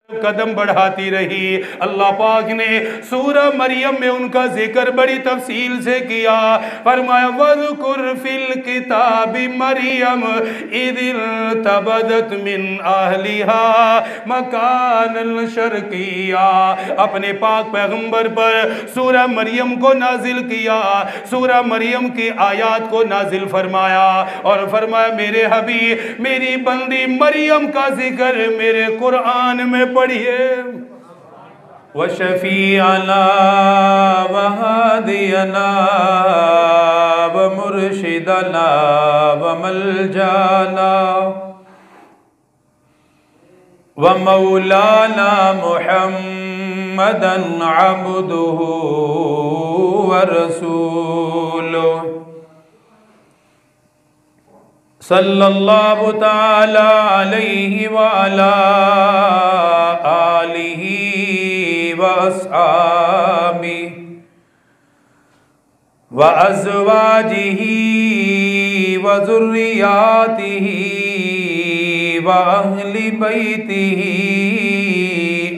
कदम बढ़ाती रही। अल्लाह पाक ने सूरह मरियम में उनका जिक्र बड़ी तफसील से किया। फरमाया वज़कुर फिल किताबि मरियम इदिल तबदत मिन अहलिहा मकानन शर्किया। अपने पाक पैगंबर पर सूरह मरियम को नाजिल किया, सूरह मरियम की आयात को नाजिल फरमाया और फरमाया मेरे हबीब मेरी बंदी मरियम का जिक्र मेरे कुरान में पढ़िए। व शफीअना व हादियना व मुर्शिदना व मलजाना व मौलाना मुहम्मदन अब्दुहु व रसूलुहु सल्लल्लाहु ताला अलैहि व अला आलिहि व अस्हाबिहि व अज़वाजिहि व ज़ुर्रिय्यातिहि व अहलि बैतिहि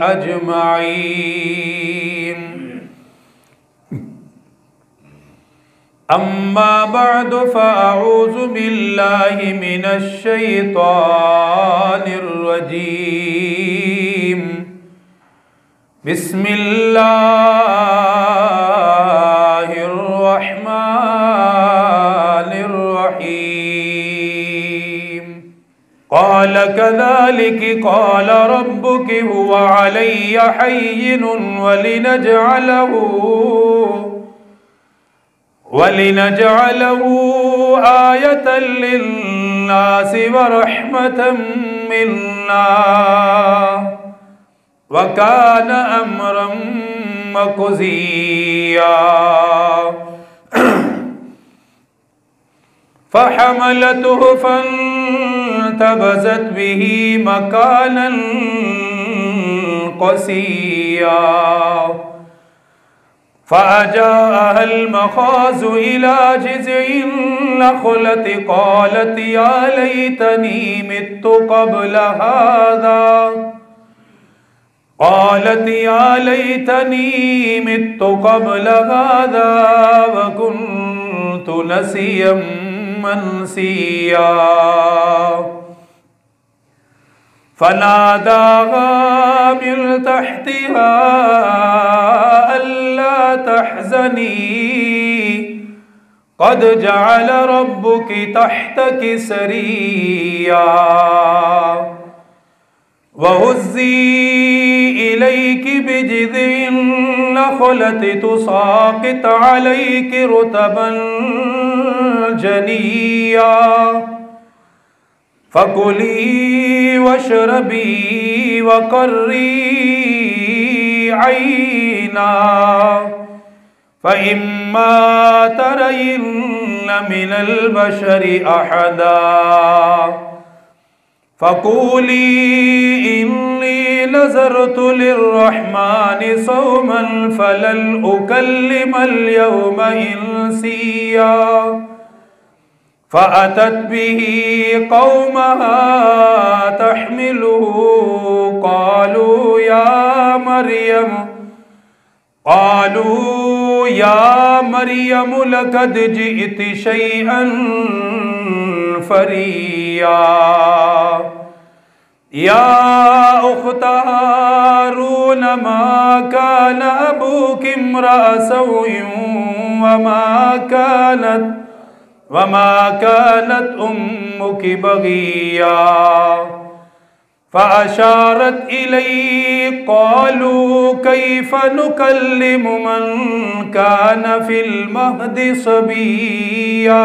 अजमईन। अम्मा बअद फ़अऊज़ु बिल्लाहि मिनश शैतानिर रजीम। बिस्मिल्लाहिर रहमानिर रहीम। क़ाल कज़ालिक क़ाल रब्बुक हुवा अलय्या हय्यिनुन वलिनजअलहु आयतन लिन्नासि व रहमतम मिन्ना व कान अम्रम मक़ज़िया। फ़हमलतहु फ़ंतबज़त बिही मकानन क़सिया। फ़अजाअहल मख़ाज़ु इला जिज़इन नख़लति क़ालत या लैतनी मित्तु क़ब्ल हाज़ा व कुन्तु नसिय्यम मनसिया। फ़नादाहा मिन तहतिहा अल्ला तहज़नी क़द जअल रब्बुकी तहतकी सरिया वहुज़्ज़ी इलैकी बिजिज़िन नख़लति तुसाक़ित अलैकी रुतबन जनिया। फ़कुली वशरबी वक़र्री ऐना फ़इम्मा तरयिन्न मिनल बशरि अहदा फ़क़ूली इन्नी नज़रतु लिर्रहमानि सौमन फ़लन उकल्लिमल यौमा इंसिया। फ़अतत बिही क़ौमहा तहमिलुहु क़ालू या मरियम लक़द जि'ति शैअन फ़रिया। या उख़्त हारून मा कान अबूकी इम्रअ सौइन वमा कानत उम्मुकी बग़िया। फ़अशारत इलैहि क़ालू कैफ़ नुकल्लिमु मन कान फ़िल महदि सबिय्या।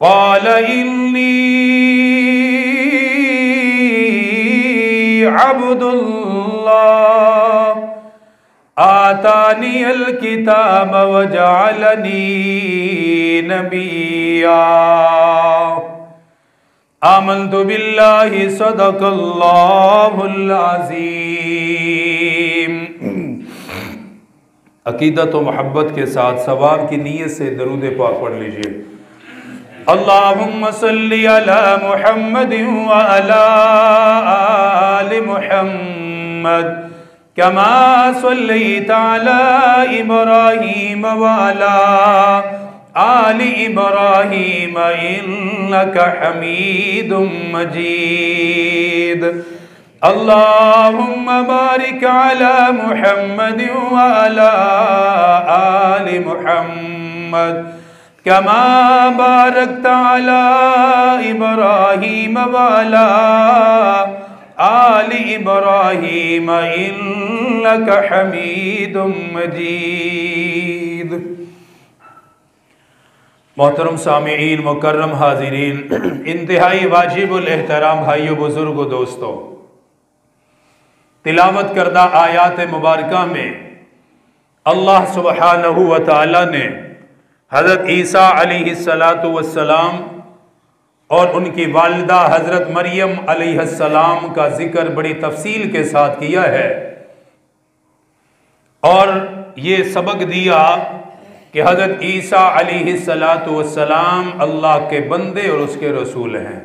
क़ाल इन्नी अब्दुल्लाह आतानियल किताब व जअलनी नबिय्या। आमन्तु बिल्लाहि सदक़ल्लाहुल अज़ीम। अक़ीदत व मोहब्बत के साथ सवाब की नीयत से दरूद पाक पढ़ लीजिए। अल्लाहुम्मा सल्लि अला मुहम्मदिन व अला मुहम्मद कमा सल्लैता अला इब्राहीम व अला आलि इब्राहीम इन्नका हमीदुम मजीद। अल्लाहुम्मा बारिक अला मुहम्मद व अला आलि मुहम्मद कमा बारकता अला इब्राहीम व अला आलि इब्राहीम इन्नका हमीदुम मजीद। मोहतरम सामीईन, मुकर्रम हाजिरीन, इंतहाई वाजिबुल एहतराम भाइयों, बुजुर्गों, दोस्तों, तिलावत करदा आयात मुबारका में अल्लाह सुब्हानहू व तआला ने हज़रत ईसा अलैहिस्सलातु वस्सलाम और उनकी वालिदा हज़रत मरियम अलैहिस्सलाम का जिक्र बड़ी तफसील के साथ किया है और ये सबक दिया कि हज़रत ईसा अलैहिस्सलातु वस्सलाम अल्लाह के बंदे और उसके रसूल हैं।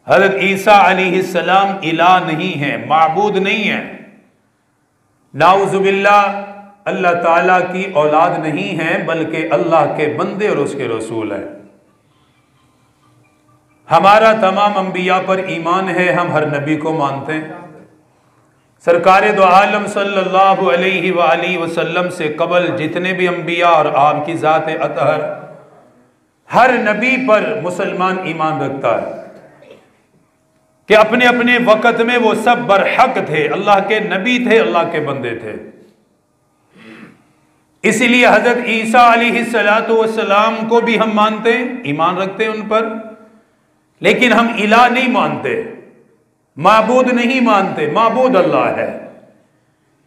हज़रत ईसा अलैहिस्सलाम इलाह नहीं है, माबूद नहीं है, नाउज़ुबिल्लाह अल्लाह ताला की औलाद नहीं है, बल्कि अल्लाह के बंदे और उसके रसूल हैं। हमारा तमाम अंबिया पर ईमान है, हम हर नबी को मानते हैं। सरकार दो आलम सल्लल्लाहु अलैहि वालैहि वसल्लम से कबल जितने भी अंबिया और आपकी ज़ात अतहर, हर नबी पर मुसलमान ईमान रखता है कि अपने अपने वक़्त में वो सब बरहक थे, अल्लाह के नबी थे, अल्लाह के बंदे थे। इसलिए हज़रत ईसा अलैहिस्सलातु वस्सलाम को भी हम मानते हैं, ईमान रखते हैं उन पर, लेकिन हम इलाह नहीं मानते, माबूद नहीं मानते। माबूद अल्लाह है,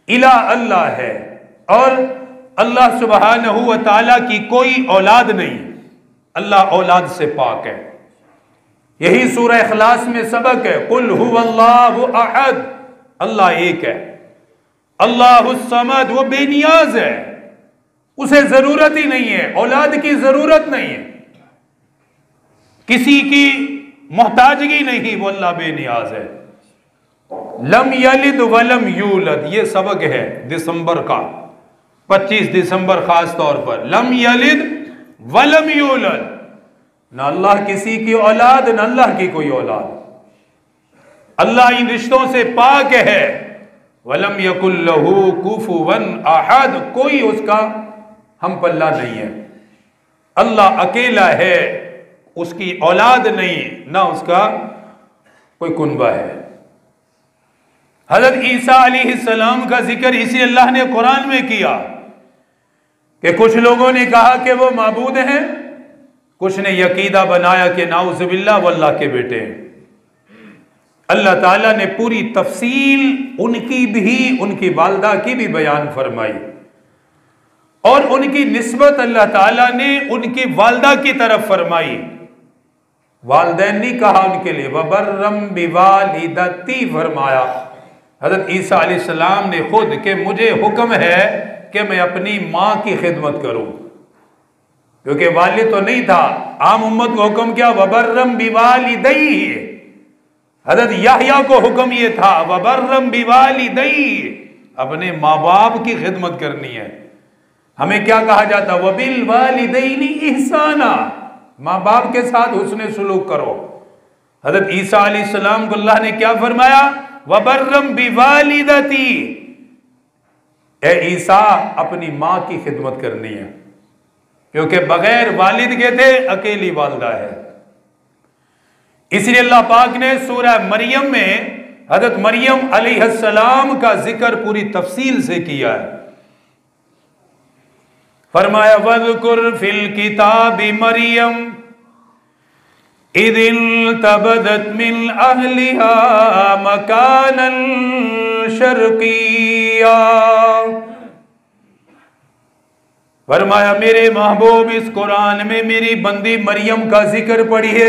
इलाह अल्लाह है, और अल्लाह सुब्हानहू व तआला की कोई औलाद नहीं, अल्लाह औलाद से पाक है। यही सूरह इखलास में सबक है, कुल हुवल्लाहु अहद, अल्लाह एक है, अल्लाहुस समद, वो बेनियाज है, उसे जरूरत ही नहीं है, औलाद की जरूरत नहीं है, किसी की मोहताजगी नहीं, वो अल्लाह बेनियाज है। लम यलिद वलम यूलद, ये सबक है दिसंबर का, 25 दिसंबर खास तौर पर, लम यलिद वलम यूलद, न अल्लाह किसी की औलाद, न अल्लाह की कोई औलाद, अल्लाह इन रिश्तों से पाक है। वलम यकुल लहू कुफुवन अहद, कोई उसका हम पल्ला नहीं है, अल्लाह अकेला है, उसकी औलाद नहीं, ना उसका कोई कुनबा है। हज़रत ईसा अलैहिस्सलाम का जिक्र इसी अल्लाह ने कुरान में किया कि कुछ लोगों ने कहा कि वो माबूद हैं, कुछ ने यकीदा बनाया कि नाउज़ुबिल्लाह वो अल्लाह के बेटे हैं। अल्लाह ताला ने पूरी तफसील उनकी भी, उनकी वालिदा की भी बयान फरमाई, और उनकी निस्बत अल्लाह ताला ने उनकी वालिदा की तरफ फरमाई। वालिदैन नहीं कहा उनके लिए, वबर्रम बिवालिदती फरमाया हज़रत ईसा अलैहिस्सलाम ने खुद कि मुझे हुक्म है कि मैं अपनी माँ की खिदमत करूं, क्योंकि वालिद तो नहीं था। आम उम्मत को हुक्म क्या, वबर्रम बिवालिदैहि। हज़रत याहया को हुक्म ये था, वबर्रम बिवालिदैहि, अपने माँ बाप की खिदमत करनी है। हमें क्या कहा जाता, वबिल वालिदैनि इहसाना, माँ बाप के साथ हुस्ने सुलूक करो। हज़रत ईसा अलैहिस्सलाम को अल्लाह ने क्या फरमाया, वबर्रम बिवालिदती, ए ईसा अपनी माँ की खिदमत करनी है, क्योंकि बगैर वालिद के थे, अकेली वालिदा है। इसलिए अल्लाह पाक ने सूरह मरियम में हज़रत मरियम अलैहिस्सलाम का जिक्र पूरी तफसील से किया है। फरमाया वज़कुर फिल किताबि मरियम इदिन तबदत मिन अहलिहा मकानन शर्किया। फरमाया मेरे महबूब इस कुरान में मेरी बंदी मरियम का जिक्र पढ़िए।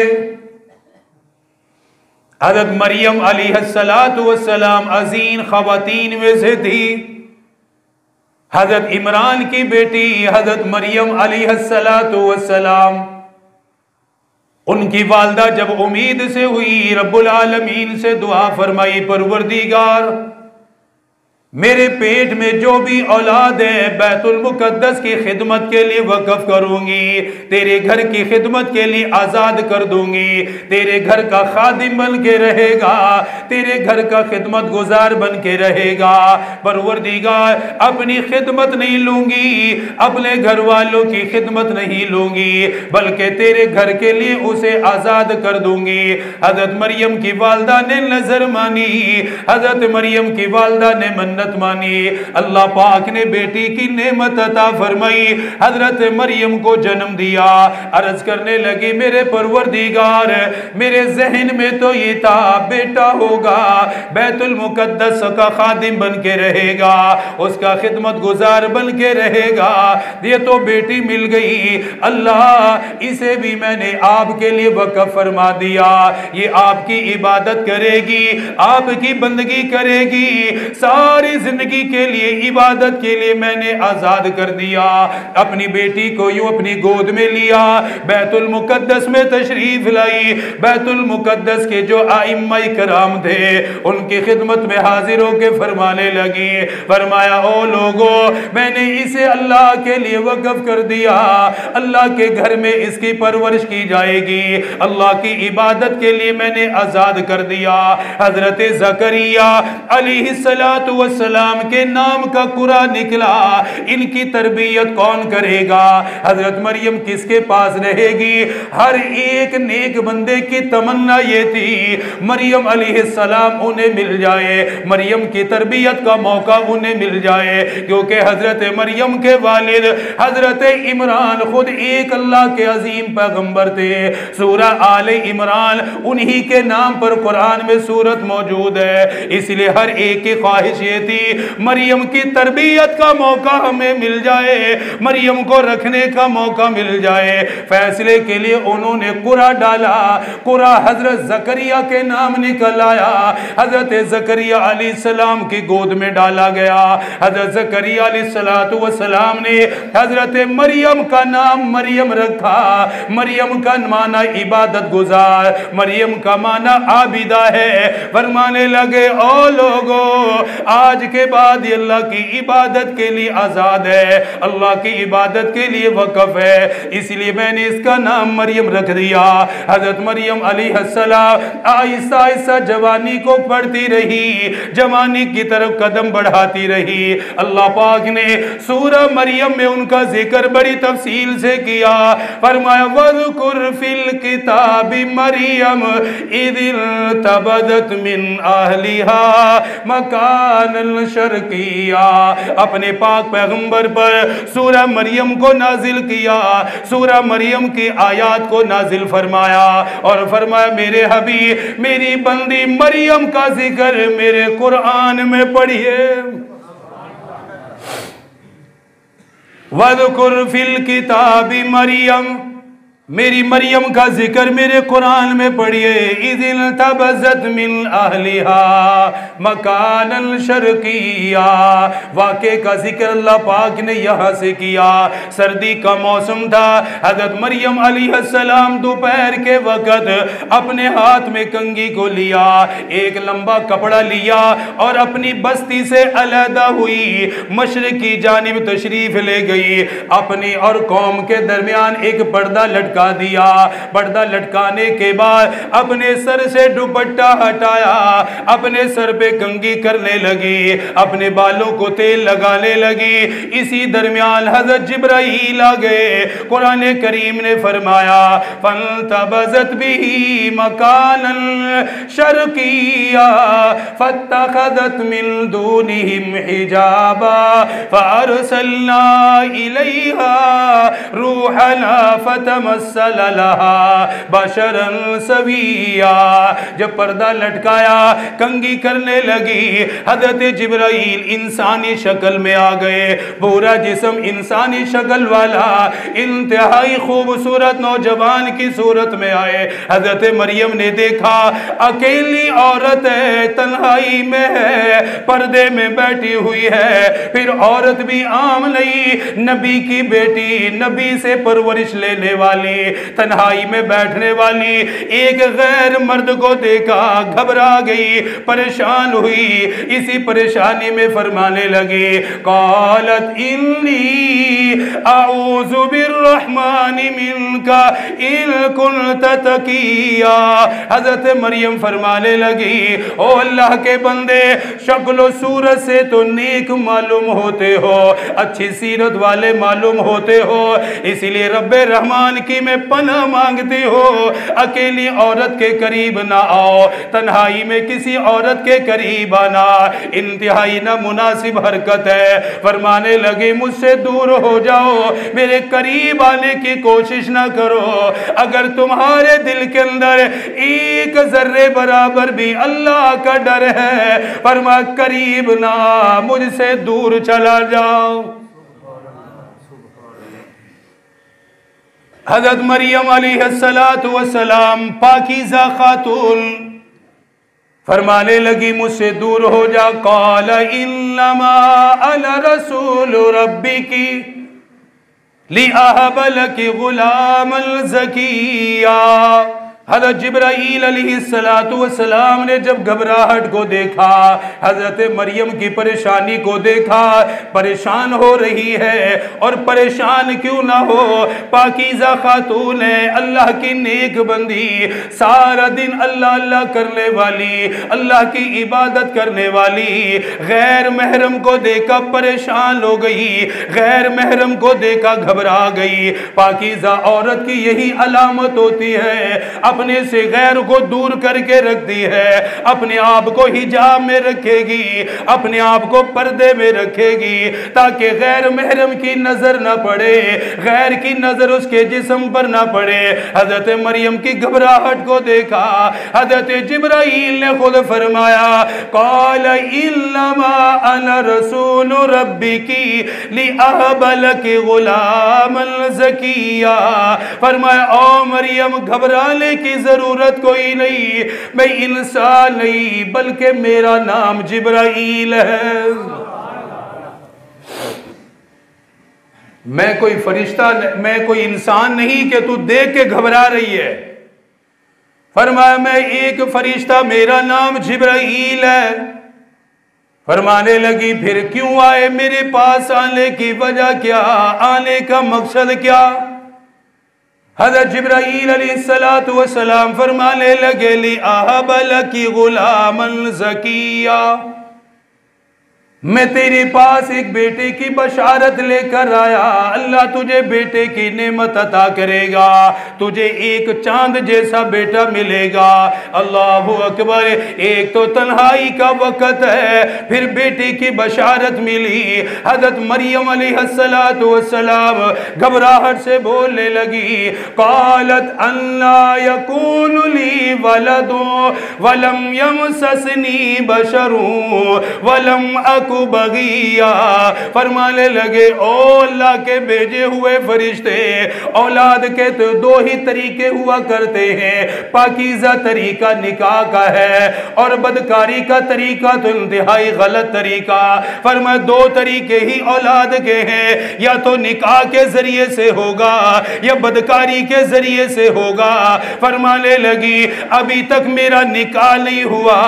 हज़रत मरियम अलैहिस्सलातु वस्सलाम अज़ीन ख़वातीन में से थी। हज़रत इमरान की बेटी हज़रत मरियम अलैहिस्सलातु वस्सलाम उनकी वालदा जब उम्मीद से हुई, रब्बुल आलमीन से दुआ फरमाई, परवरदिगार मेरे पेट में जो भी औलाद है बैतुल मुकद्दस की खिदमत के लिए वक़्फ़ करूंगी, तेरे घर की खिदमत के लिए आज़ाद कर दूंगी, तेरे घर का खादिम बन के रहेगा, तेरे घर का खिदमत गुजार बन के रहेगा। परवरदिगार अपनी खिदमत नहीं लूंगी, अपने घर वालों की खिदमत नहीं लूंगी, बल्कि तेरे घर के लिए उसे आज़ाद कर दूंगी। हज़रत मरियम की वालदा ने नजर मानी, हज़रत मरियम की वालदा ने मन्नत मानी, अल्लाह पाक ने बेटी की नेमत अता फरमाई, हजरत मरियम को जन्म दिया। अर्ज करने लगी, मेरे परवरदिगार मेरे जहन में तो ये था बेटा होगा, बैतुल मुकद्दस का खादिम बन के रहेगा, उसका खिदमत गुजार बन के रहेगा। ये तो बेटी मिल गई, अल्लाह इसे भी मैंने आपके लिए वक़्फ़ फरमा दिया, ये आपकी इबादत करेगी, आपकी बंदगी करेगी, सारी जिंदगी के लिए इबादत के लिए मैंने आजाद कर दिया। अपनी बेटी को यूं अपनी गोद में लिया, बैतुल मुकद्दस में तशरीफ लाई, बैतुल मुकद्दस के जो आइम्मा कराम थे उनकी खिदमत में हाजिर होके फरमाने लगी, फरमाया ओ लोगो मैंने इसे अल्लाह के लिए वक़्फ़ कर दिया, अल्लाह के घर में इसकी परवरिश की जाएगी, अल्लाह की इबादत के लिए मैंने आजाद कर दिया। हजरत ज़करिया अलैहिस्सलातु वस्सलाम के नाम का कुरा निकला, इनकी तरबियत कौन करेगा? हजरत मरियम किसके पास रहेगी? हर एक नेक बंदे की तमन्ना ये थी मरियम अलैहिस्सलाम उन्हें मिल जाए, मरियम की तरबियत का मौका उन्हें मिल जाए, क्योंकि हजरत मरियम के वालिद हजरत इमरान खुद एक अल्लाह के अजीम पैगंबर थे। सूरह आले इमरान उन्हीं के नाम पर कुरान में सूरत मौजूद है, इसलिए हर एक की ख्वाहिश ये थी मरियम की तरबियत का मौका हमें मिल जाए, मरियम को रखने का मौका मिल जाए। फैसले के लिए उन्होंने कुरा डाला, कुरा हजरत ज़करिया के नाम निकल आया, हजरत ज़करिया अलैहिस्सलाम की गोद में डाला गया। हजरत ज़करिया अलैहिस्सलातु वस्सलाम ने हजरत मरियम का नाम मरियम रखा। मरियम का माना इबादत गुजार, मरियम का माना आबिदा है। फरमाने लगे ओ लोगो आज के बाद ये अल्लाह की इबादत के लिए आजाद है, अल्लाह की इबादत के लिए वक़्फ़ है, इसलिए मैंने इसका नाम मरियम रख दिया। हजरत मरियम अलैहिस्सलाम आहिस्ता आहिस्ता जवानी को बढ़ती रही, जवानी की तरफ कदम बढ़ाती रही। अल्लाह पाक ने सूरह मरियम में उनका जिक्र बड़ी तफसील से किया, फरमाया वज़कुर फिल किताबि मरियम इदिल तबदत मिन अहलिहा मकानन शर्किया। अपने पाक पैगंबर पर सूरह मरियम को नाजिल किया, सूरह मरियम की आयात को नाजिल फरमाया और फरमाया मेरे हबीब मेरी बंदी मरियम का जिक्र मेरे कुरान में पढ़िए। वज़कुर फिल किताबि मरियम, मेरी मरियम का जिक्र मेरे कुरान में पढ़िए। इज़िल तबज़त मिन अहलिहा मकानन शर्किया, वाक़े का जिक्र अल्लाह पाक ने यहाँ से किया। सर्दी का मौसम था, हज़रत मरियम अलैहिस्सलाम दोपहर के वक़्त अपने हाथ में कंघी को लिया, एक लंबा कपड़ा लिया और अपनी बस्ती से अलहदा हुई, मशरिक़ की जानिब तशरीफ़ ले गई। अपनी और कौम के दरमियान एक पर्दा लटका दिया। पर्दा लटकाने के बाद अपने सर से दुपट्टा हटाया, अपने सर पे कंघी करने लगी, अपने बालों को तेल लगाने लगी। इसी दरमियान हजरत जिब्राईल आ गए। कुरान करीम ने फरमाया फंतबज़त बिही मकानन शर्किया फत्तखज़त मिन दूनिहिम हिजाबा फअरसलना इलैहा रूहना फतमस बशरन सविया। जब पर्दा लटकाया कंघी करने लगी, हजरत जिब्राईल इंसानी शक्ल में आ गए, पूरा जिस्म इंसानी शक्ल वाला, इंतहाई खूबसूरत नौजवान की सूरत में आए। हजरत मरियम ने देखा अकेली औरत है, तन्हाई में है, पर्दे में बैठी हुई है, फिर औरत भी आम नहीं, नबी की बेटी, नबी से परवरिश लेने वाली, वाली, तन्हाई में बैठने वाली एक गैर मर्द को देखा, घबरा गई, परेशान हुई। इसी परेशानी में फरमाने लगी, कालत इन्नी आऊज़ु बिर्रहमानि मिनका इन कुन्त तकिया। हजरत मरियम फरमाने लगी, ओ अल्लाह के बंदे, शक्ल सूरत से तो नेक मालूम होते हो, अच्छी सीरत वाले मालूम होते हो, इसीलिए रब्बे रहमान की मैं पनाह मांगती हो। अकेली औरत के करीब ना आओ, तन्हाई में किसी औरत के करीब आना इंतहाई ना मुनासिब हरकत है। फरमाने लगे, मुझसे दूर हो जाओ, मेरे करीब आने की कोशिश ना करो। अगर तुम्हारे दिल के अंदर एक जर्रे बराबर भी अल्लाह का डर है, फरमा करीब ना, मुझसे दूर चला जाओ। हज़रत मरियम अलैहिस्सलातु वस्सलाम पाकीज़ा खातून फरमाने लगी, मुझसे दूर हो जा। क़ाल इन्नमा अना रसूलु रब्बिकी लिअहब लकी गुलामन ज़किया। हज़रत जिब्राईल अलैहिस्सलातु वस्सलाम ने जब घबराहट को देखा, हज़रत मरियम की परेशानी को देखा, परेशान हो रही है, और परेशान क्यों ना हो, पाकीज़ा खातून है, अल्लाह की नेक बंदी, सारा दिन अल्लाह अल्लाह करने वाली, अल्लाह की इबादत करने वाली, गैर महरम को देखा परेशान हो गई, गैर महरम को देखा घबरा गई। पाकीज़ा औरत की यही अलामत होती है, अपने से गैर को दूर करके रखती है, अपने आप को हिजाब में रखेगी, अपने आप को पर्दे में रखेगी, ताकि गैर महरम की नजर ना पड़े, गैर की नजर उसके जिस्म पर ना पड़े। हजरत मरियम की घबराहट को देखा, हजरत जिब्राईल ने खुद फरमाया, क़ाल इन्नमा अना रसूलु रब्बिकी लिअहब लकी गुलामन ज़किया। फरमाया, ओ मरियम, घबराने की जरूरत कोई नहीं, मैं इंसान नहीं बल्कि मेरा नाम जिब्राईल है। मैं कोई फरिश्ता, मैं कोई इंसान नहीं कि तू देख के घबरा रही है। फरमाया, मैं एक फरिश्ता, मेरा नाम जिब्राईल है। फरमाने लगी, फिर क्यों आए मेरे पास, आने की वजह क्या, आने का मकसद क्या? हज़रत जिब्राईल अलैहिस्सलातु वस्सलाम फरमाने लगे, लिअहब लकी गुलामन ज़किया, मैं तेरे पास एक बेटे की बशारत लेकर आया। अल्लाह तुझे बेटे की नेमत अता करेगा, तुझे एक चांद जैसा बेटा मिलेगा। अल्लाहु अकबर। एक तो तन्हाई का वक़्त है, फिर बेटे की बशारत मिली। हज़रत मरियम अलैहिस्सलातु वस्सलाम घबराहट से बोलने लगी, क़ालत अन्ना यकूनु ली वलदुन वलम यमससनी बशरुन वलम अकु बगिया। फरमाने लगे, ओ अल्लाह के भेजे हुए फरिश्ते, औलाद के तो दो ही तरीके हुआ करते हैं, पाकीज़ा तरीका निकाह का है और बदकारी का तरीका तो इंतहाई गलत तरीका। फरमाया, दो तरीके ही औलाद के हैं, या तो निकाह के जरिए से होगा या बदकारी के जरिए से होगा। फरमाने लगी, अभी तक मेरा निकाह नहीं हुआ,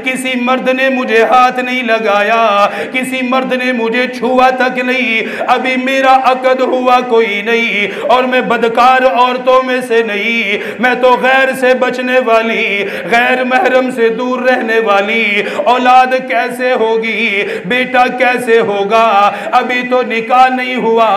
किसी मर्द ने मुझे हाथ नहीं लगाया, किसी मर्द ने मुझे छुआ तक नहीं, अभी मेरा अकद हुआ कोई नहीं, और मैं बदकार औरतों में से नहीं, मैं तो गैर से बचने वाली, गैर महरम से दूर रहने वाली। औलाद कैसे होगी, बेटा कैसे होगा, अभी तो निकाह नहीं हुआ,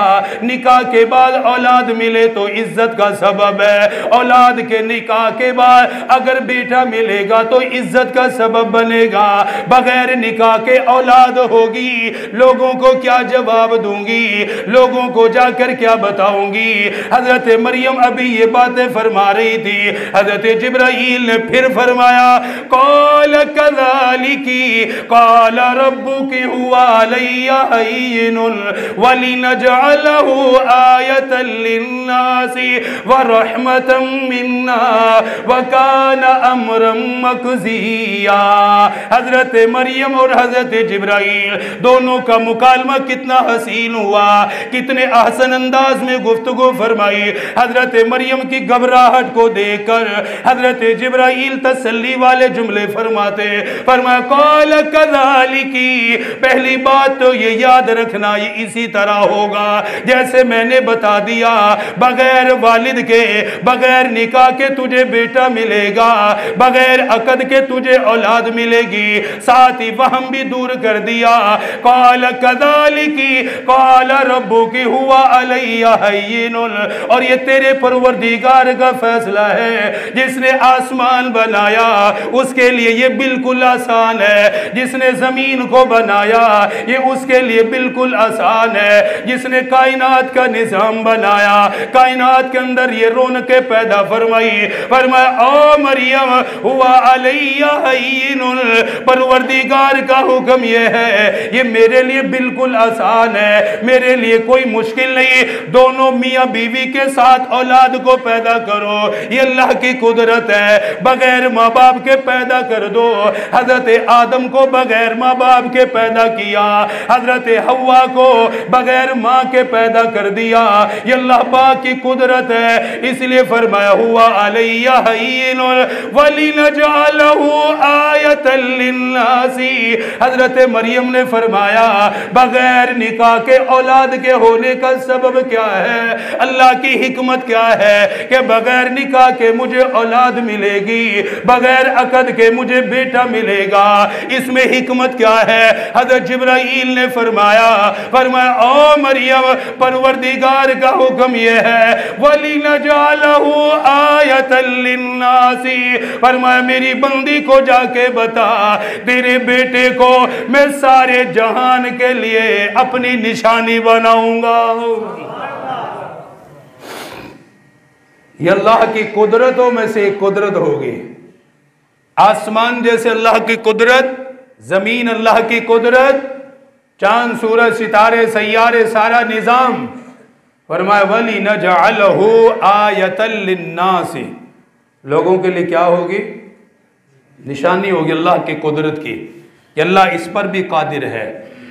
निकाह के बाद औलाद मिले तो इज्जत का सबब है, औलाद के निकाह के बाद अगर बेटा मिलेगा तो इज्जत का सबब बनेगा, बगैर निकाह के औलाद होगी, लोगों को क्या जवाब दूंगी, लोगों को जाकर क्या बताऊंगी। हजरत मरियम अभी ये बातें फरमा रही थी, हजरत जिब्राईल ने फिर फरमाया, क़ाल कज़ालिकी क़ाल रब्बुकी हुवा अलैया हय्यिनुन वलिनजअलहु आयतन लिन्नासी व रहमतम मिन्ना व कान अम्रम मक़ज़िया। हजरत मरियम और हजरत जिब्राईल जिब्राइल, दोनों का मुकालमा कितना हसीन हुआ, कितने अहसन अंदाज में गुफ्तगू फरमाई। हजरत मरियम की घबराहट को देखकर हजरत जिब्राइल तसल्ली वाले जुमले फरमाते, फरमाया कौल कज़ालिकी, पहली बात तो ये याद रखना ये इसी तरह होगा जैसे मैंने बता दिया, बगैर वालिद के बगैर निकाह के तुझे बेटा मिलेगा, बगैर अकद के तुझे औलाद मिलेगी। साथ ही वहम भी दूर कर दिया। कौल कज़ालिकी कौल रब्बुकी हुआ अलैया हय्यिनुन, और ये तेरे परवरदिगार का फैसला है, जिसने आसमान बनाया उसके लिए ये बिल्कुल आसान है, जिसने जमीन को बनाया ये उसके लिए बिल्कुल आसान है, जिसने कायनात का निजाम बनाया कायनात के अंदर ये रौनकें पैदा फरमाई, फरमाया ओ मरियम हुआ अलैया हय्यिनुन, परवरदिगार का हुक्म ये है ये मेरे लिए बिल्कुल आसान है, मेरे लिए कोई मुश्किल नहीं। दोनों मियाँ बीवी के साथ औलाद को पैदा करो, ये अल्लाह की कुदरत है, बगैर माँ बाप के पैदा कर दो। हजरत आदम को बगैर माँ बाप के पैदा किया, हजरत हव्वा को बगैर माँ के पैदा कर दिया, ये अल्लाह पाक की कुदरत है। इसलिए फरमाया हुआ अलैया हय्यिनुन वलिनजअलहु आयतल लिन्नासी, हजरत मरियम ने फरमाया बगैर निकाह के औलाद के होने का सबब क्या है, अल्लाह की हिकमत क्या है कि बगैर निकाह के मुझे औलाद मिलेगी, बगैर अकद के मुझे बेटा मिलेगा, इसमें हिकमत क्या है। हजरत जिब्राइल ने फरमाया ओ मरियम परवरदिगार का हुक्म यह है वलिनजअलहु आयतल लिन्नासी, फरमाया मेरी बंदी को जाके बता तेरे बेटे को मैं सारे जहान के लिए अपनी निशानी बनाऊंगा। ये अल्लाह की कुदरतों में से एक कुदरत होगी। आसमान जैसे अल्लाह की कुदरत, जमीन अल्लाह की कुदरत, चांद सूरज सितारे सैयारे सारा निजाम, फरमाया वलिनजअलहु आयतल लिन्नासी, लोगों के लिए क्या होगी, निशानी होगी अल्लाह की कुदरत की कि अल्लाह इस पर भी कादिर है।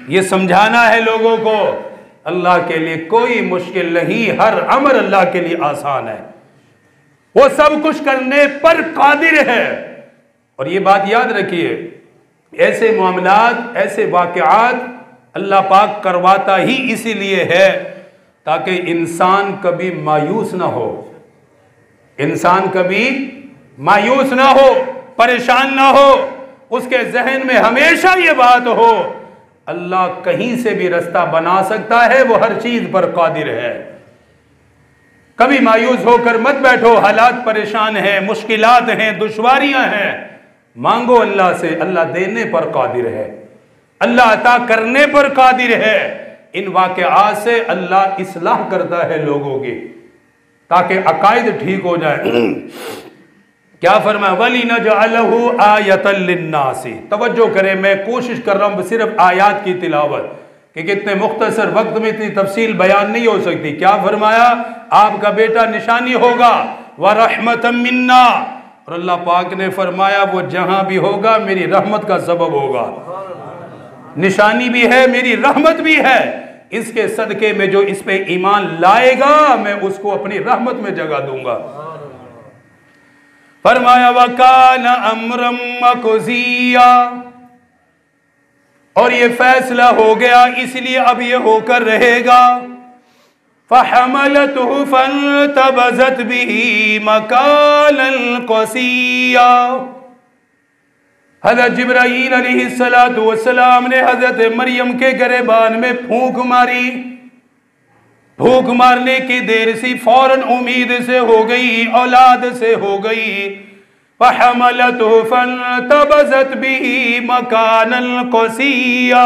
ये समझाना है लोगों को अल्लाह के लिए कोई मुश्किल नहीं, हर अमर अल्लाह के लिए आसान है, वो सब कुछ करने पर कादिर है। और ये बात याद रखिए, ऐसे मामलात ऐसे वाक़यात अल्लाह पाक करवाता ही इसीलिए है ताकि इंसान कभी मायूस ना हो, इंसान कभी मायूस ना हो, परेशान ना हो, उसके जहन में हमेशा ये बात हो अल्लाह कहीं से भी रास्ता बना सकता है, वो हर चीज पर कादिर है। कभी मायूस होकर मत बैठो, हालात परेशान हैं, मुश्किलात हैं, दुश्वारियां हैं, मांगो अल्लाह से, अल्लाह देने पर कादिर है, अल्लाह अता करने पर कादिर है। इन वाक़यात से अल्लाह इस्लाह करता है लोगों की ताकि अकायद ठीक हो जाए। क्या फरमाया वलिनजअलहु आयतल लिन्नासी, तवज्जो करें, मैं कोशिश कर रहा हूं सिर्फ आयात की तिलावत कि कितने मुख्तसर वक्त में इतनी तफसील बयान नहीं हो सकती। क्या फरमाया, आपका बेटा निशानी होगा व रहमतम मिन्ना, और अल्लाह पाक ने फरमाया वो जहां भी होगा मेरी रहमत का सबब होगा, निशानी भी है मेरी रहमत भी है, इसके सदके में जो इस पे ईमान लाएगा मैं उसको अपनी रहमत में जगह दूंगा। फरमाया वकान अम्रम मक़ज़िया, और ये फैसला हो गया इसलिए अब ये होकर रहेगा। फहमलतहु फंतबज़त बिही मकानन क़सिया, हज़रत जिब्राईल अलैहिस्सलातु वस्सलाम ने हज़रत मरियम के गिरबान में फूंक मारी। फूंक मारने की देर सी फौरन उम्मीद से हो गई, औलाद से हो गई। फहमलतहु फंतबज़त बिही मकानन क़सिया,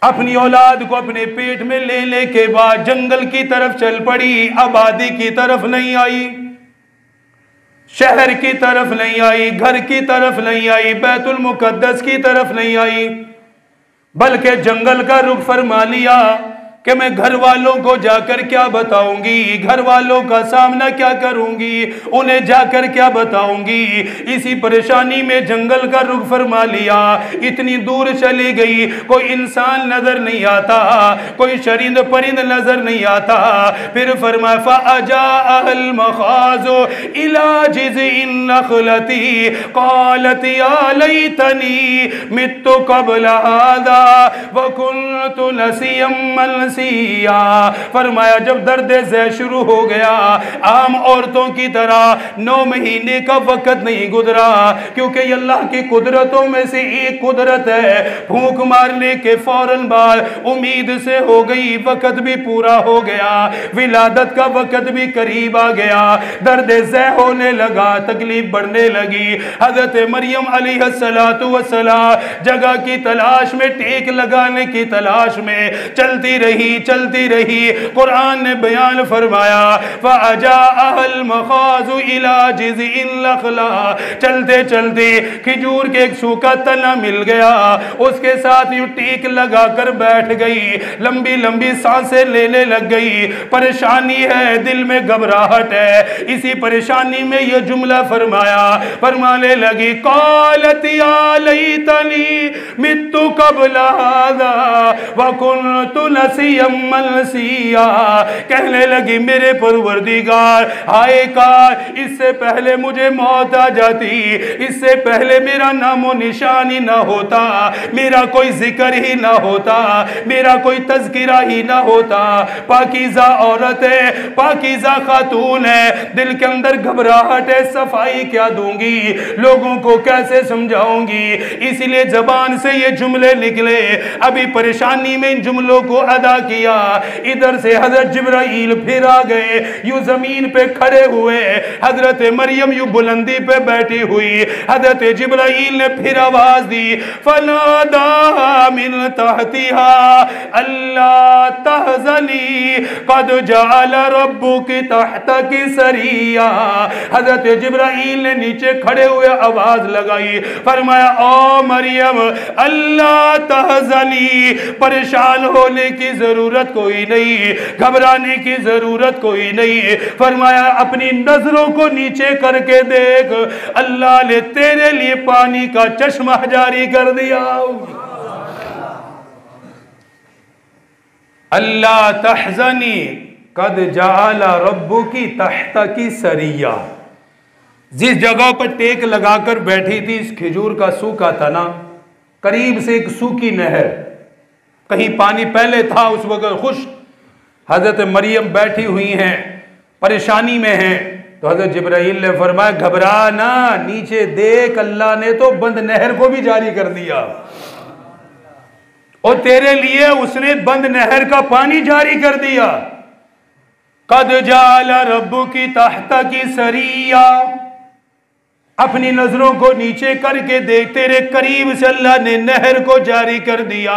अपनी औलाद को अपने पेट में लेने के बाद जंगल की तरफ चल पड़ी, आबादी की तरफ नहीं आई, शहर की तरफ नहीं आई, घर की तरफ नहीं आई, बैतुल मुकद्दस की तरफ नहीं आई, बल्कि जंगल का रुख फरमा लिया। कि मैं घर वालों को जाकर क्या बताऊंगी, घर वालों का सामना क्या करूंगी, उन्हें जाकर क्या बताऊंगी। इसी परेशानी में जंगल का रुख फरमा लिया। इतनी दूर चली गई, कोई इंसान नजर नहीं आता, कोई शरिंद परिंद नजर नहीं आता। फिर फरमाया फ़अजाअल मखाज़ु इला जिज़इन नख़लती क़ालत या लैतनी मित्तु क़ब्ल हाज़ा व कुन्तु नसिय्यम मनसिया। फरमाया जब दर्द ज़े शुरू हो गया, आम औरतों की तरह 9 महीने का वक़्त नहीं गुजरा, क्योंकि अल्लाह की कुदरतों में से एक कुदरत है, फूंक मारने के फौरन बाद उम्मीद से हो गई, वक़्त भी पूरा हो गया, विलादत का वक़्त भी करीब आ गया। दर्द ज़े होने लगा, तकलीफ बढ़ने लगी। हज़रत मरियम अलैहिस्सलातु वस्सलाम जगह की तलाश में, टेक लगाने की तलाश में चलती रही। कुरान ने बयान फरमाया फ़अजाअल मखाज़ु इला जिज़इन नख़ला। चलते चलते खिजूर के एक सूखा तना मिल गया, उसके साथ यूं टेक लगा कर बैठ गई, लंबी लंबी सांसें लेने लग गई। परेशानी है, दिल में घबराहट है। इसी परेशानी में यह जुमला फरमाने लगी क़ालत या लैतनी मित्तु क़ब्ल हाज़ा व कुन्तु नसिय्यम मनसिया। कहने लगी मेरे परवरदिगार, हाय काश इससे पहले मुझे मौत आ जाती, इससे पहले मेरा नामो निशान ही ना होता, मेरा कोई जिक्र ही ना होता, मेरा कोई तज़किरा ही ना होता। पाकीज़ा औरत है, पाकीज़ा खातून है, दिल के अंदर घबराहट है, सफाई क्या दूंगी, लोगों को कैसे समझाऊंगी। इसलिए जबान से ये जुमले निकले। अभी परेशानी में इन जुमलों को अदा किया, इधर से हजरत जिब्राइल फिर आ गए, यूं जमीन पे खड़े हुए, हजरत मरियम यूं बुलंदी पे बैठी हुई। हजरत जिब्राइल ने फिर आवाज दी फनादा मिन तहतिहा अल्ला तहज़नी क़द जअल रब्बुकी तहतकी सरिया। हजरत जिब्राइल ने नीचे खड़े हुए आवाज लगाई, फरमाया ओ मरियम अल्लाह तहज़नी, परेशान होने की जरूरत कोई नहीं, घबराने की जरूरत कोई नहीं। फरमाया अपनी नजरों को नीचे करके देख, अल्लाह ने तेरे लिए पानी का चश्मा जारी कर दिया। अल्लाह तहज़नी कद जाला रब्बुकी तहतकी सरिया। जिस जगह पर टेक लगाकर बैठी थी, इस खजूर का सूखा तना, करीब से एक सूखी नहर, कहीं पानी पहले था उस वक्त खुश। हजरत मरियम बैठी हुई हैं, परेशानी में हैं। तो हजरत जिब्राइल ने फरमाया घबरा ना, नीचे देख, अल्लाह ने तो बंद नहर को भी जारी कर दिया और तेरे लिए उसने बंद नहर का पानी जारी कर दिया। कद जाला रब्बुकी तहतकी सरिया, अपनी नजरों को नीचे करके देख, तेरे करीब से अल्लाह ने नहर को जारी कर दिया,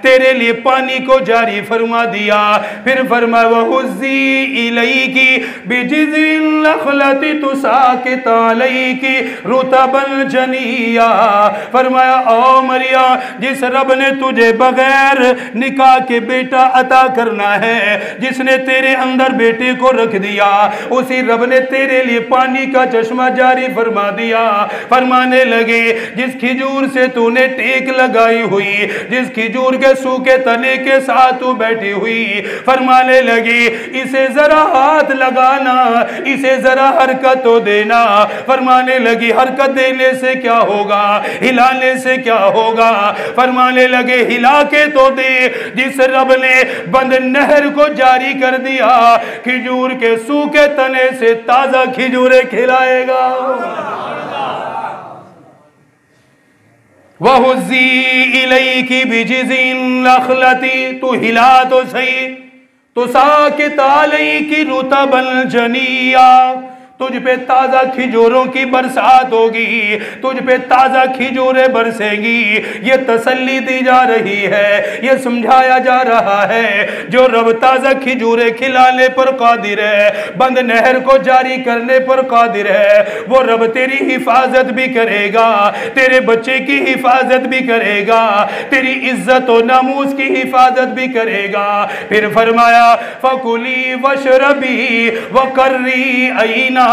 तेरे लिए पानी को जारी फरमा दिया। फिर फरमाया वहुज़्ज़ी इलैकी बिजिज़िन नख़लति तुसाक़ित अलैकी रुतबन जनिया। फरमाया ओ मरियम, जिस रब ने तुझे बगैर निकाह के बेटा अता करना है, जिसने तेरे अंदर बेटे को रख दिया, उसी रब ने तेरे लिए पानी का चश्मा जारी फरमा दिया। फरमाने लगे जिस खिजूर से तूने टेक लगाई हुई, जिस खिजूर के सूखे तने के साथ तू बैठी हुई, फरमाने लगी इसे जरा हाथ लगाना, इसे जरा हरकत तो देना। फरमाने लगी हरकत देने से क्या होगा, हिलाने से क्या होगा। फरमाने लगे हिला के तो दे, जिस रब ने बंद नहर को जारी कर दिया, खिजूर के सूखे तने से ताजा खिजूरें खिलाएगा। वहुज़्ज़ी इलैकी बिजिज़िन नख़लति, तू हिला तो सही, तुसाक़ित अलैकी रुतबन जनिया, तुझ पे ताजा खिजूरों की बरसात होगी, तुझ पे ताजा खिजूरें बरसेंगी। ये तसल्ली दी जा रही है, ये समझाया जा रहा है जो रब ताजा खिजूरें खिलाने पर कादिर है, बंद नहर को जारी करने पर कादिर है, वो रब तेरी हिफाजत भी करेगा, तेरे बच्चे की हिफाजत भी करेगा, तेरी इज्जत और नामूस की हिफाजत भी करेगा। फिर फरमाया फकुली वशरबी वकर्री ऐना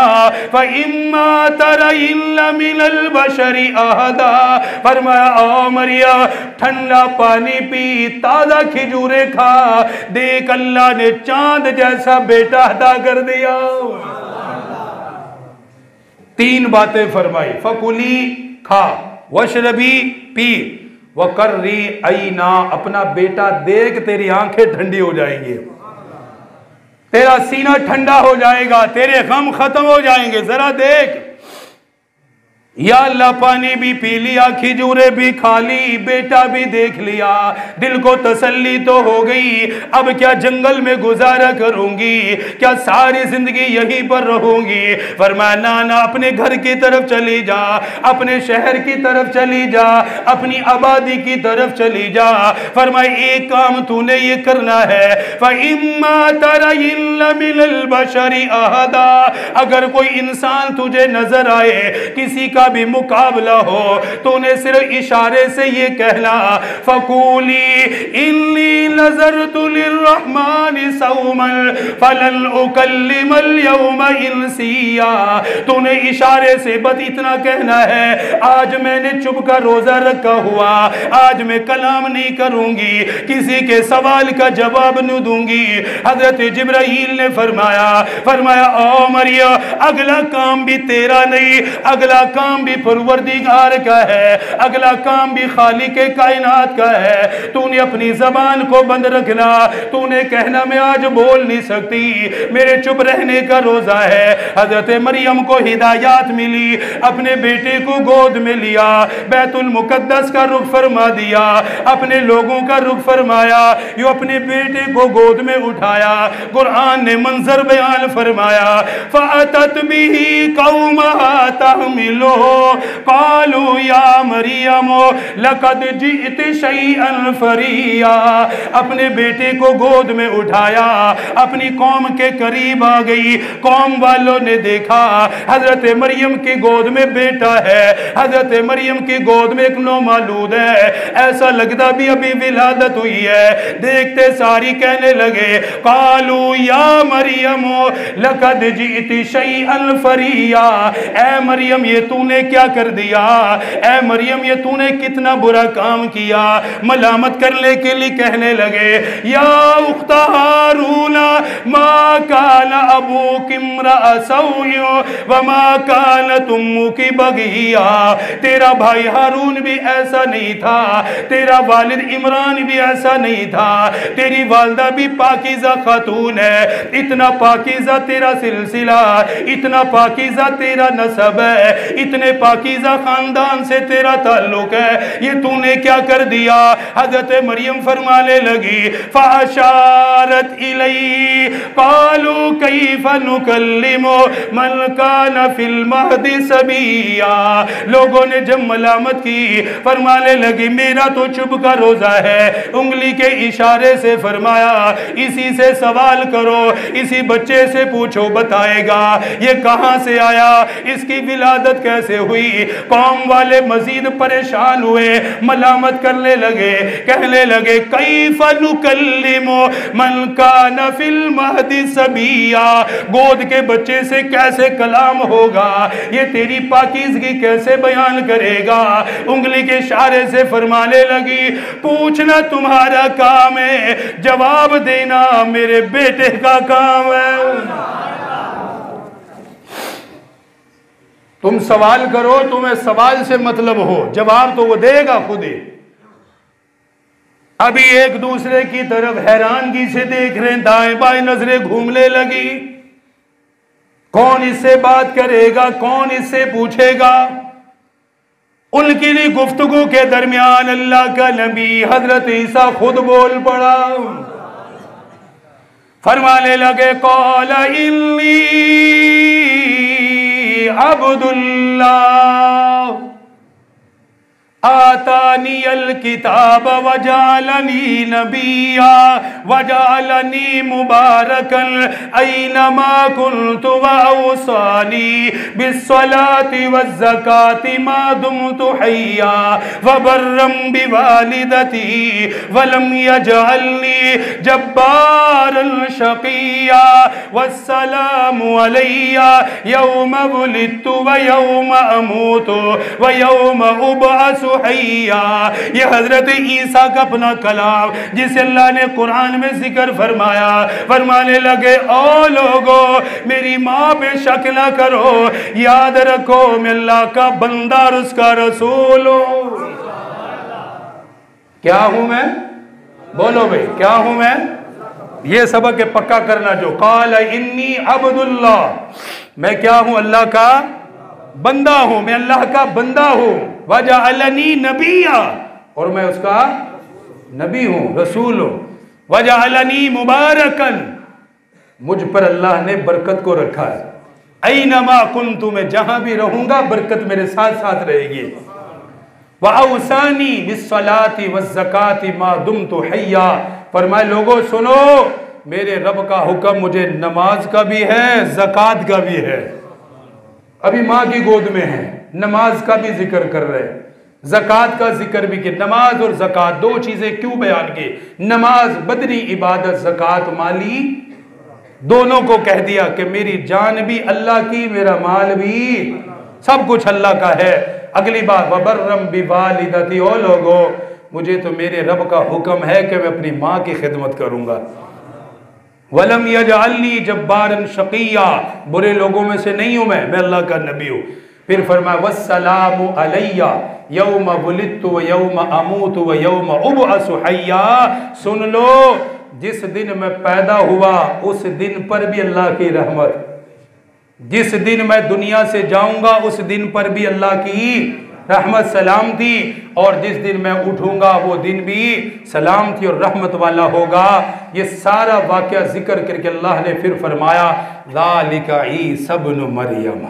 फइम्मा तरइन्ना मिनल बशरी अहदा। फरमाया ओ मरियम ठंडा पानी पी, ताजा खिजूरे खा, देख अल्लाह ने चांद जैसा बेटा अदा कर दिया। तीन बातें फरमाई, फकुली खा, वशरबी पी, वकर्री ऐना अपना बेटा देख तेरी आंखें ठंडी हो जाएंगी, तेरा सीना ठंडा हो जाएगा, तेरे गम खत्म हो जाएंगे। जरा देख, या अल्लाह पानी भी पी लिया, खिजूरे भी खा ली, बेटा भी देख लिया, दिल को तसल्ली तो हो गई। अब क्या जंगल में गुजारा करूंगी, क्या सारी जिंदगी यहीं पर रहूंगी? फरमाया ना ना, अपने घर की तरफ चली जा, अपने शहर की तरफ चली जा, अपनी आबादी की तरफ चली जा। फरमाया एक काम तूने ये करना है, फइम्मा तरइन्ना मिनल बशरी अहदा, अगर कोई इंसान तुझे नजर आए, किसी का भी मुकाबला हो, तूने सिर्फ इशारे से ये कहना, फकूली इन्नी नज़रतु लिर्रहमानि सौमन फलन उकल्लिमल यौमा इंसिया। तूने इशारे से बस इतना कहना है, आज मैंने चुप का रोजा रखा हुआ, आज मैं कलाम नहीं करूंगी, किसी के सवाल का जवाब नहीं दूंगी। हजरत जिब्राइल ने फरमाया ओ मरियम अगला काम भी तेरा नहीं, अगला काम भी परवरदिगार का है, अगला काम भी खालिके कायनात का है। तूने अपनी जबान को बंद रखना, तूने कहना मैं आज बोल नहीं सकती, मेरे चुप रहने का रोजा है। हजरत मरियम को हिदायत मिली, अपने बेटे को गोद में लिया, बैतुल मुकद्दस का रुख फरमा दिया, अपने लोगों का रुख फरमाया, यो अपने बेटे को गोद में उठाया। कुरान ने मंजर बयान फरमाया, फ़अतत बिही कौमहा तहमिलु कालू या मरियम लक़द जित शैअन फरिया। अपने बेटे को गोद में उठाया, अपनी कौम के करीब आ गई, कौम वालों ने देखा हजरत मरियम की गोद में बेटा है, हजरत मरियम की गोद में एक नौमालूद है, ऐसा लगता भी अभी विलादत हुई है। देखते सारी कहने लगे, कालू या मरियम लक़द जित शैअन फरिया, ऐ मरियम ये तूने क्या कर दिया, ऐ मरियम ये तूने कितना बुरा काम किया। मलामत करने के लिए कहने लगे, या उख्ता हारूना मा काना अबूकी इम्रअ सौइ व मा कानत उम्मुकी बगिया। तेरा भाई हारून भी ऐसा नहीं था, तेरा वालिद इमरान भी ऐसा नहीं था, तेरी वालदा भी पाकीज़ा खातून है, इतना पाकीज़ा तेरा सिलसिला, इतना पाकीज़ा तेरा नसब है, इतने पाकीज़ा खानदान से तेरा ताल्लुक है, ये तूने क्या कर दिया। हजरत मरियम फरमाने लगी, फ़अशारत इलैहि क़ालू कैफ़ नुकल्लिमु मन कान फिल महदी सबिया। लोगों ने जब मलामत की, फरमाने लगी मेरा तो चुप का रोजा है, उंगली के इशारे से फरमाया इसी से सवाल करो, इसी बच्चे से पूछो बताएगा ये कहां से आया, इसकी विलादत कैसे हुई। कौम वाले मजीद परेशान हुए, मलामत करने लगे, कहने लगे कैफ़ नुकल्लिमु मन कान फिल महदी सबिया, गोद के बच्चे से कैसे कलाम होगा, ये तेरी पाकीज़गी कैसे बयान करेगा। उंगली के इशारे से फरमाने लगी, पूछना तुम्हारा काम है, जवाब देना मेरे बेटे का काम है। तुम सवाल करो, तुम्हें सवाल से मतलब हो, जवाब तो वो देगा खुद ही। अभी एक दूसरे की तरफ हैरानगी से देख रहे, दाएं बाएं नजरें घूमने लगी, कौन इससे बात करेगा, कौन इससे पूछेगा। उनकी लिए गुफ्तगू के दरमियान अल्लाह का नबी हजरत ईसा खुद बोल पड़ा, फरमाने लगे, कौला इन्नी अब्दुल्लाह आतानी अल किताब वजालनी नबिया वजालनी मुबारकन ऐनमा कुन्तु वऔसानी बिस्सलाति वज़्ज़काति मा दुमतु हय्या वबर्रम बिवालिदती वलम यजअलनी जब्बारन शक़िया वस्सलामु अलैया यौम वुलिदतु व यौम अमूतु व यौम उबअसु हैया। ये हजरत ईसा का अपना कलाम जिसे अल्लाह ने कुरान में जिक्र फरमाया, फरमाने लगे ओ लोगों मेरी माँ पे शक ना करो, याद रखो मैं अल्लाह का बंदा और उसका रसूल हूँ। क्या हूं मैं? बोलो भाई क्या हूं मैं? ये सबक के पक्का करना जो काल इन्नी अब्दुल्लाह, मैं क्या हूं? अल्लाह का बंदा हूं, मैं अल्लाह का बंदा हूं। वजअलनी नबिया, और मैं उसका नबी हूं, रसूल हूं। वजअलनी मुबारकन, मुझ पर अल्लाह ने बरकत को रखा है। ऐनमा कुन्तु, मैं जहां भी रहूंगा बरकत मेरे साथ साथ रहेगी। वऔसानी बिस्सलाति वज़्ज़काति मा दुमतु हय्या, फरमाए लोगों सुनो मेरे रब का हुक्म मुझे नमाज का भी है, ज़कात का भी है। अभी माँ की गोद में है, नमाज का भी जिक्र कर रहे हैं, ज़कात का जिक्र भी किया। नमाज और ज़कात दो चीजें क्यों बयान की? नमाज बदनी इबादत, ज़कात माली, दोनों को कह दिया कि मेरी जान भी अल्लाह की, मेरा माल भी, सब कुछ अल्लाह का है। अगली बात वबर्रम बिवालिदती, ओ लोगो मुझे तो मेरे रब का हुक्म है कि मैं अपनी माँ की खिदमत करूंगा। वलम यजअलनी जब्बारन शक़िया, बुरे लोगों में से नहीं हूं मैं अल्लाह का नबी हूं। फिर फरमाया वस्सलामु अलैया यौम वुलिदतु व यौम अमूतु व यौम उबअसु हय्या, सुन लो जिस दिन मैं पैदा हुआ उस दिन पर भी अल्लाह की रहमत, जिस दिन मैं दुनिया से जाऊंगा उस दिन पर भी अल्लाह की रहमत सलामती, और जिस दिन मैं उठूंगा वो दिन भी सलामती और रहमत वाला होगा। ये सारा वाक़या जिक्र करके अल्लाह ने फिर फरमाया ज़ालिका ईसा इब्नु मरियम,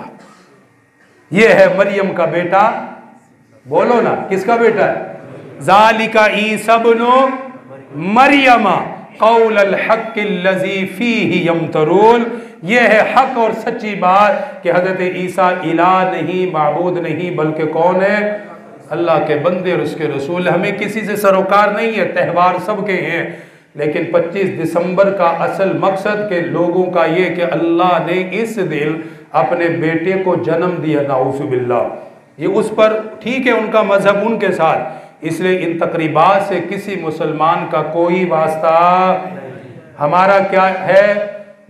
ये है मरियम का बेटा। बोलो ना किसका बेटा है? ज़ालिका ईसा इब्नु मरियम क़ौलल हक़्क़िल्लज़ी फ़ीही यमतरून, ये है हक और सच्ची बात कि हजरत ईसा इलाह नहीं, माबूद नहीं, बल्कि कौन है? अल्लाह के बंदे और उसके रसूल। हमें किसी से सरोकार नहीं है, त्यौहार सबके हैं, लेकिन 25 दिसंबर का असल मकसद के लोगों का ये कि अल्लाह ने इस दिन अपने बेटे को जन्म दिया, नाऊज़ु बिल्लाह। ये उस पर ठीक है, उनका मजहब उनके साथ, इसलिए इन तकरीबात से किसी मुसलमान का कोई वास्ता। हमारा क्या है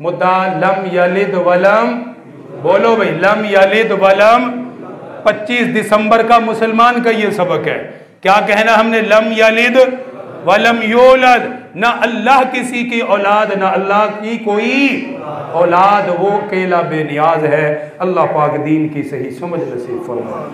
मुद्दा? लम यलिद वलम, बोलो भाई लम यलिद वलम। 25 दिसंबर का मुसलमान का ये सबक है। क्या कहना हमने? लम यलिद वलम यूलद, ना अल्लाह किसी की औलाद, ना अल्लाह की कोई औलाद, वो अकेला बेनियाज है। अल्लाह पाक दीन की सही समझ नसीब फरमाए।